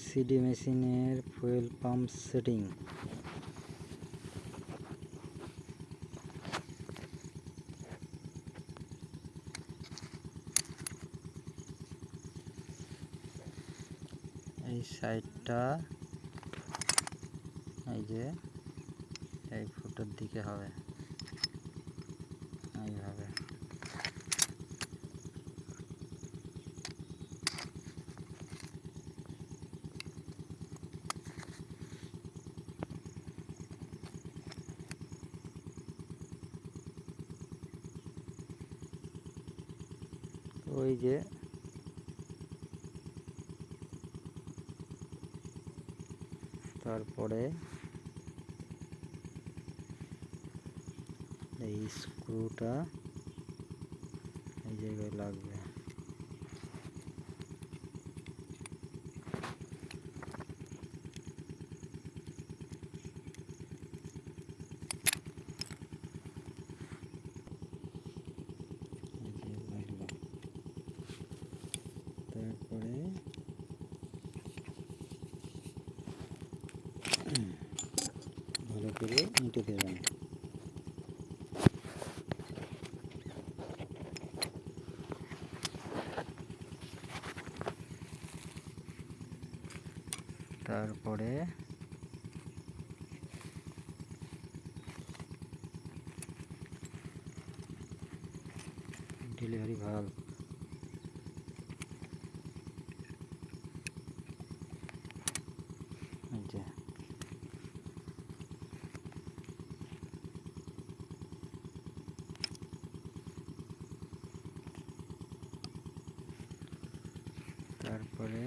CD মেশিনের fuel pump setting. এই সাইডটা এই যে এই ফুটোর দিকে হবে, এইভাবে। ওই যে তারপরে এই স্ক্রুটা এই জায়গায় লাগবে। তারপরে ভালো করে মুটে দেবেন। তারপরে ডেলিভারি ভাল্ব, তারপরে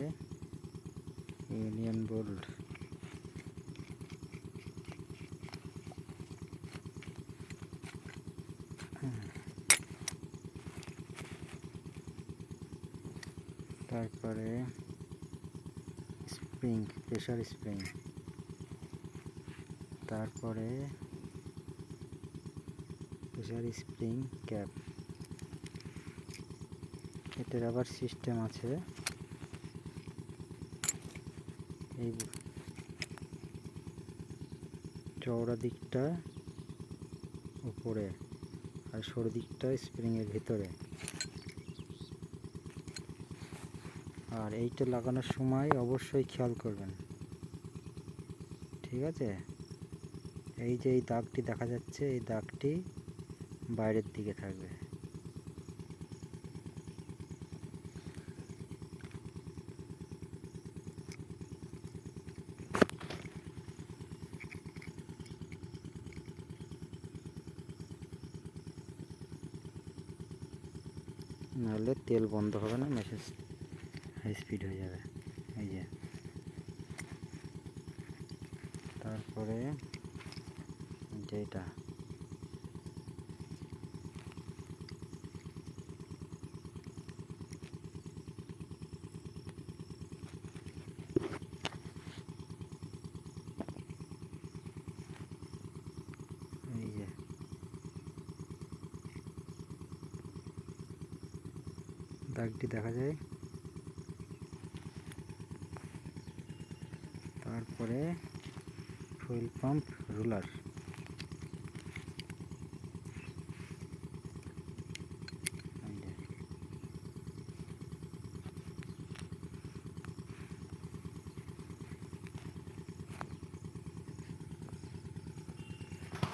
ইউনিয়ন বোল্ট, তারপরে স্প্রিং, প্রেসার স্প্রিং, তারপরে প্রেসার স্প্রিং ক্যাপ। এটার আবার সিস্টেম আছে, এই চওড়া দিকটা উপরে আর সরু দিকটা স্প্রিংয়ের ভিতরে। আর এইটা লাগানোর সময় অবশ্যই খেয়াল করবেন, ঠিক আছে? এই যে এই দাগটি দেখা যাচ্ছে, এই দাগটি বাইরের দিকে থাকবে। নাহলে তেল বন্ধ হবে না, মেশিন হাই স্পিড হয়ে যাবে। এই যে তারপরে যেটা এই যে দাগটি দেখা যায়। তারপরে ফুয়েল পাম্প রুলার,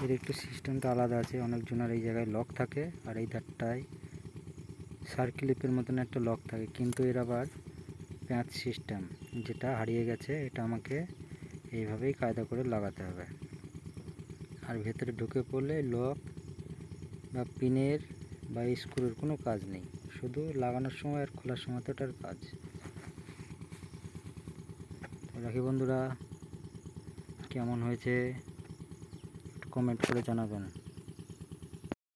এর একটু সিস্টেমটা আলাদা আছে। অনেকজনের এই জায়গায় লক থাকে আর এই ধারটায় সার্কিলিপের মতন একটা লক থাকে, কিন্তু এর আবার প্যাঁচ সিস্টেম, যেটা হারিয়ে গেছে। এটা আমাকে এইভাবেই কায়দা করে লাগাতে হবে। আর ভেতরে ঢুকে পড়লে লক বা পিনের বা স্ক্রুর কোনো কাজ নেই, শুধু লাগানোর সময় আর খোলার সময় তো এটার কাজ। রাখি বন্ধুরা, কেমন হয়েছে একটু কমেন্ট করে জানাবেন।